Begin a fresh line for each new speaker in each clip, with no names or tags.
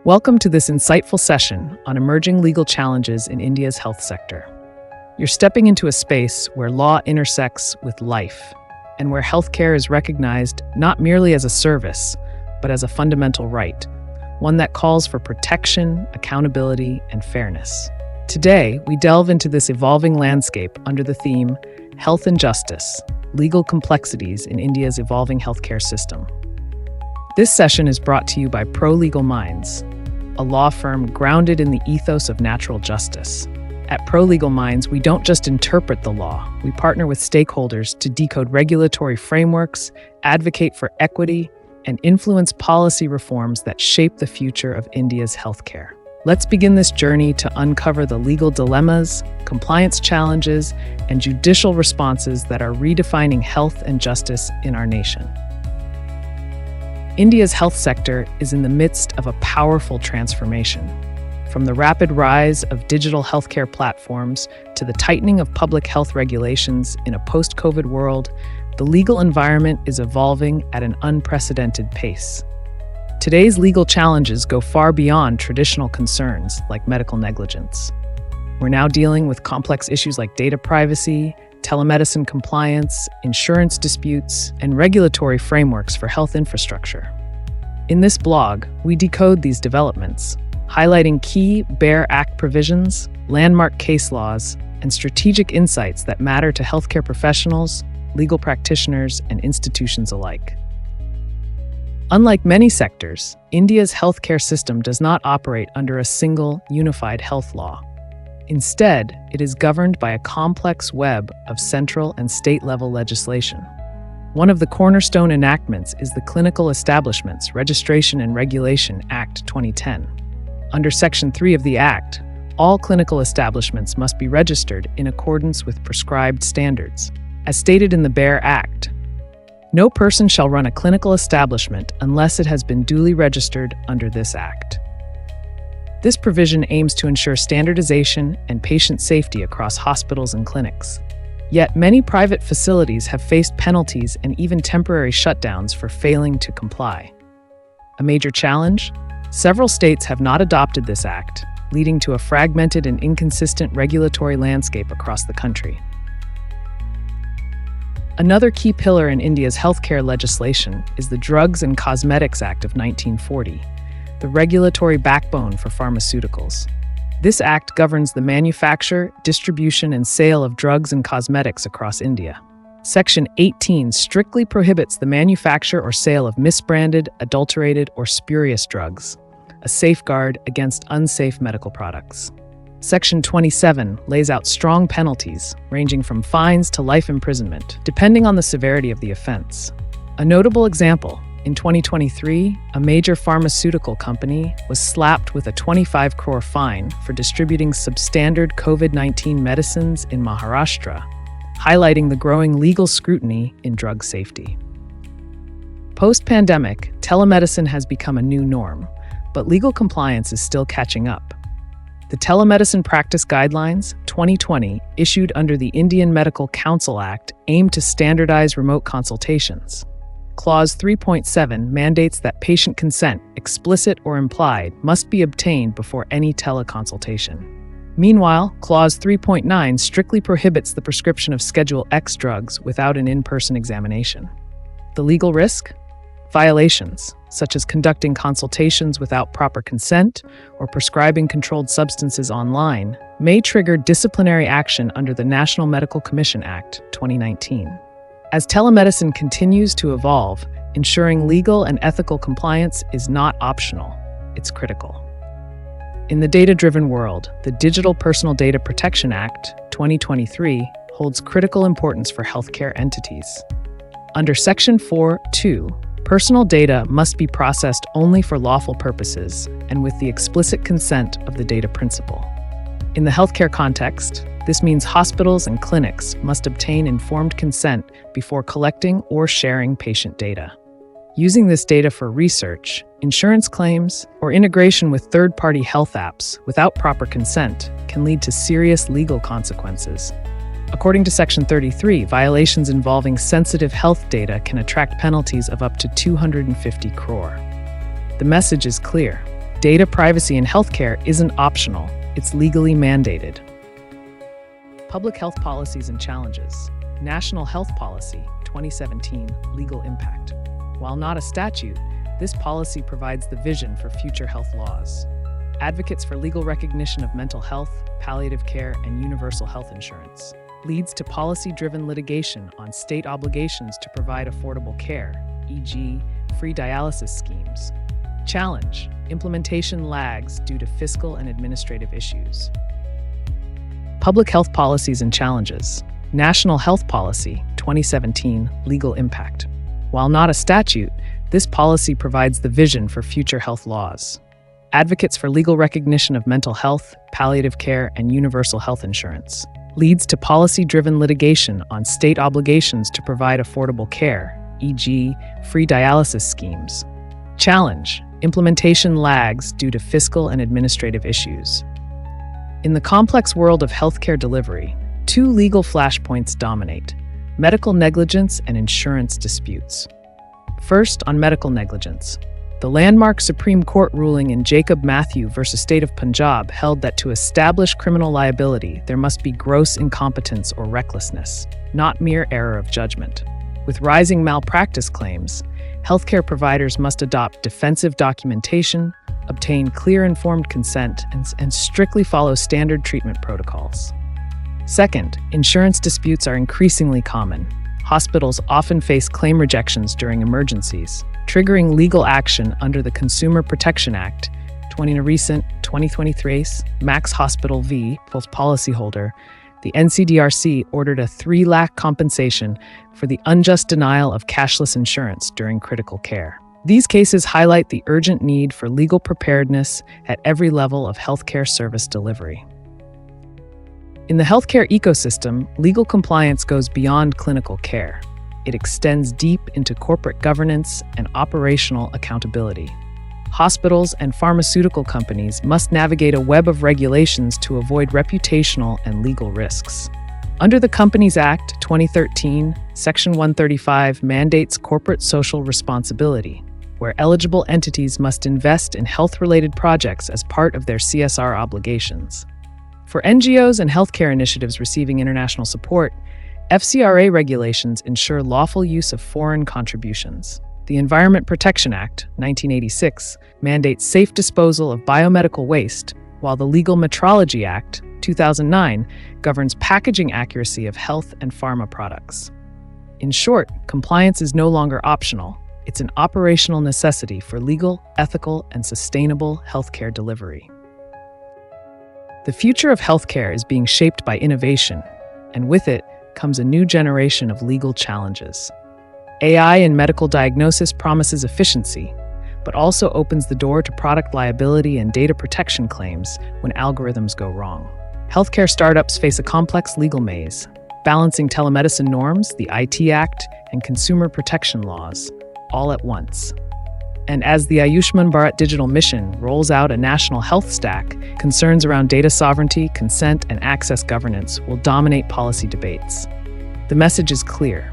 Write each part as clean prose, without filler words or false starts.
Welcome to this insightful session on emerging legal challenges in India's health sector. You're stepping into a space where law intersects with life, and where healthcare is recognized not merely as a service, but as a fundamental right, one that calls for protection, accountability, and fairness. Today, we delve into this evolving landscape under the theme Health and Justice: Legal Complexities in India's Evolving Healthcare System. This session is brought to you by ProLegal Minds, a law firm grounded in the ethos of natural justice. At ProLegal Minds, we don't just interpret the law, we partner with stakeholders to decode regulatory frameworks, advocate for equity, and influence policy reforms that shape the future of India's healthcare. Let's begin this journey to uncover the legal dilemmas, compliance challenges, and judicial responses that are redefining health and justice in our nation. India's health sector is in the midst of a powerful transformation. From the rapid rise of digital healthcare platforms to the tightening of public health regulations in a post-COVID world, the legal environment is evolving at an unprecedented pace. Today's legal challenges go far beyond traditional concerns like medical negligence. We're now dealing with complex issues like data privacy, telemedicine compliance, insurance disputes, and regulatory frameworks for health infrastructure. In this blog, we decode these developments, highlighting key BEAR Act provisions, landmark case laws, and strategic insights that matter to healthcare professionals, legal practitioners, and institutions alike. Unlike many sectors, India's healthcare system does not operate under a single, unified health law. Instead, it is governed by a complex web of central and state-level legislation. One of the cornerstone enactments is the Clinical Establishments Registration and Regulation Act 2010. Under Section 3 of the Act, all clinical establishments must be registered in accordance with prescribed standards. As stated in the BEAR Act, no person shall run a clinical establishment unless it has been duly registered under this Act. This provision aims to ensure standardization and patient safety across hospitals and clinics. Yet many private facilities have faced penalties and even temporary shutdowns for failing to comply. A major challenge? Several states have not adopted this act, leading to a fragmented and inconsistent regulatory landscape across the country. Another key pillar in India's healthcare legislation is the Drugs and Cosmetics Act of 1940, the regulatory backbone for pharmaceuticals. This act governs the manufacture, distribution, and sale of drugs and cosmetics across India. Section 18 strictly prohibits the manufacture or sale of misbranded, adulterated, or spurious drugs, a safeguard against unsafe medical products. Section 27 lays out strong penalties, ranging from fines to life imprisonment, depending on the severity of the offense. A notable example: in 2023, a major pharmaceutical company was slapped with a 25 crore fine for distributing substandard COVID-19 medicines in Maharashtra, highlighting the growing legal scrutiny in drug safety. Post-pandemic, telemedicine has become a new norm, but legal compliance is still catching up. The Telemedicine Practice Guidelines, 2020, issued under the Indian Medical Council Act, aim to standardize remote consultations. Clause 3.7 mandates that patient consent, explicit or implied, must be obtained before any teleconsultation. Meanwhile, Clause 3.9 strictly prohibits the prescription of Schedule X drugs without an in-person examination. The legal risk? Violations, such as conducting consultations without proper consent or prescribing controlled substances online, may trigger disciplinary action under the National Medical Commission Act, 2019. As telemedicine continues to evolve, ensuring legal and ethical compliance is not optional, it's critical. In the data-driven world, the Digital Personal Data Protection Act, 2023, holds critical importance for healthcare entities. Under Section 4(2), personal data must be processed only for lawful purposes and with the explicit consent of the data principal. In the healthcare context, this means hospitals and clinics must obtain informed consent before collecting or sharing patient data. Using this data for research, insurance claims, or integration with third-party health apps without proper consent can lead to serious legal consequences. According to Section 33, violations involving sensitive health data can attract penalties of up to 250 crore. The message is clear. Data privacy in healthcare isn't optional, it's legally mandated. Public health policies and challenges. National Health Policy, 2017, legal impact. While not a statute, this policy provides the vision for future health laws. Advocates for legal recognition of mental health, palliative care, and universal health insurance. Leads to policy-driven litigation on state obligations to provide affordable care, e.g., free dialysis schemes. Challenge: implementation lags due to fiscal and administrative issues. Public health policies and challenges. National Health Policy, 2017, legal impact. While not a statute, this policy provides the vision for future health laws. Advocates for legal recognition of mental health, palliative care, and universal health insurance. Leads to policy-driven litigation on state obligations to provide affordable care, e.g., free dialysis schemes. Challenge: implementation lags due to fiscal and administrative issues. In the complex world of healthcare delivery, two legal flashpoints dominate: medical negligence and insurance disputes. First, on medical negligence. The landmark Supreme Court ruling in Jacob Mathew v. State of Punjab held that to establish criminal liability, there must be gross incompetence or recklessness, not mere error of judgment. With rising malpractice claims, healthcare providers must adopt defensive documentation, obtain clear informed consent, and strictly follow standard treatment protocols. Second, insurance disputes are increasingly common. Hospitals often face claim rejections during emergencies, triggering legal action under the Consumer Protection Act. In a recent 2023 Max Hospital v. Policyholder, the NCDRC ordered a $3 lakh compensation for the unjust denial of cashless insurance during critical care. These cases highlight the urgent need for legal preparedness at every level of healthcare service delivery. In the healthcare ecosystem, legal compliance goes beyond clinical care. It extends deep into corporate governance and operational accountability. Hospitals and pharmaceutical companies must navigate a web of regulations to avoid reputational and legal risks. Under the Companies Act 2013, Section 135 mandates corporate social responsibility, where eligible entities must invest in health-related projects as part of their CSR obligations. For NGOs and healthcare initiatives receiving international support, FCRA regulations ensure lawful use of foreign contributions. The Environment Protection Act, 1986, mandates safe disposal of biomedical waste, while the Legal Metrology Act, 2009, governs packaging accuracy of health and pharma products. In short, compliance is no longer optional. It's an operational necessity for legal, ethical, and sustainable healthcare delivery. The future of healthcare is being shaped by innovation, and with it comes a new generation of legal challenges. AI in medical diagnosis promises efficiency, but also opens the door to product liability and data protection claims when algorithms go wrong. Healthcare startups face a complex legal maze, balancing telemedicine norms, the IT Act, and consumer protection laws, all at once. And as the Ayushman Bharat Digital Mission rolls out a national health stack, concerns around data sovereignty, consent, and access governance will dominate policy debates. The message is clear.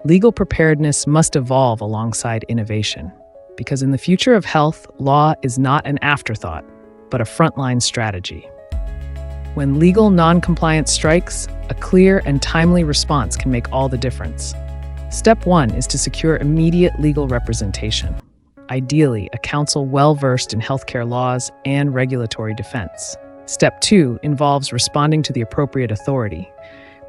Legal preparedness must evolve alongside innovation, because in the future of health, law is not an afterthought, but a frontline strategy. When legal non-compliance strikes, a clear and timely response can make all the difference. Step 1 is to secure immediate legal representation. Ideally, a counsel well-versed in healthcare laws and regulatory defense. Step 2 involves responding to the appropriate authority,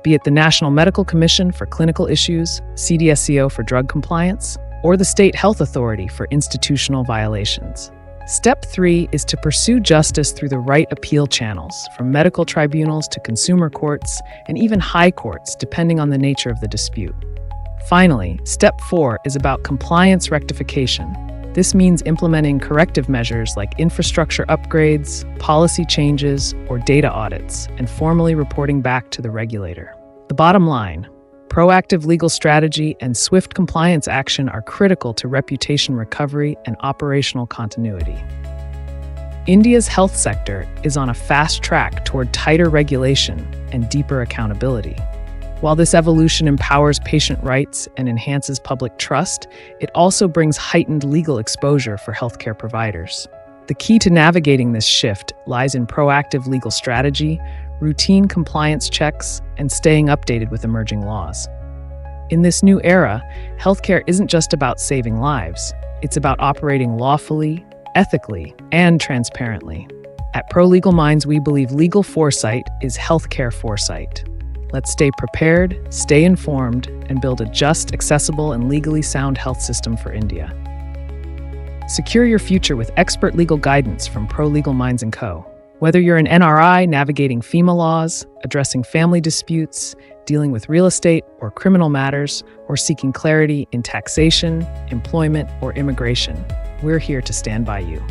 be it the National Medical Commission for clinical issues, CDSCO for drug compliance, or the State Health Authority for institutional violations. Step 3 is to pursue justice through the right appeal channels, from medical tribunals to consumer courts, and even high courts, depending on the nature of the dispute. Finally, Step 4 is about compliance rectification. This means implementing corrective measures like infrastructure upgrades, policy changes, or data audits, and formally reporting back to the regulator. The bottom line: proactive legal strategy and swift compliance action are critical to reputation recovery and operational continuity. India's health sector is on a fast track toward tighter regulation and deeper accountability. While this evolution empowers patient rights and enhances public trust, it also brings heightened legal exposure for healthcare providers. The key to navigating this shift lies in proactive legal strategy, routine compliance checks, and staying updated with emerging laws. In this new era, healthcare isn't just about saving lives. It's about operating lawfully, ethically, and transparently. At ProLegal Minds, we believe legal foresight is healthcare foresight. Let's stay prepared, stay informed, and build a just, accessible, and legally sound health system for India. Secure your future with expert legal guidance from ProLegal Minds Co. Whether you're an NRI navigating FEMA laws, addressing family disputes, dealing with real estate or criminal matters, or seeking clarity in taxation, employment, or immigration, we're here to stand by you.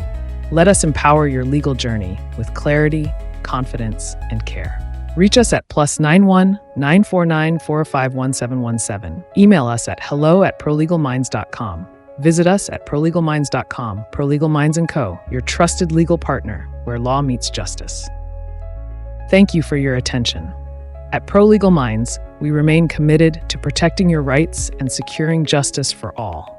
Let us empower your legal journey with clarity, confidence, and care. Reach us at +91 949 405 1717. Email us at hello@prolegalminds.com. Visit us at prolegalminds.com. ProLegal Minds Co., your trusted legal partner, where law meets justice. Thank you for your attention. At ProLegal Minds, we remain committed to protecting your rights and securing justice for all.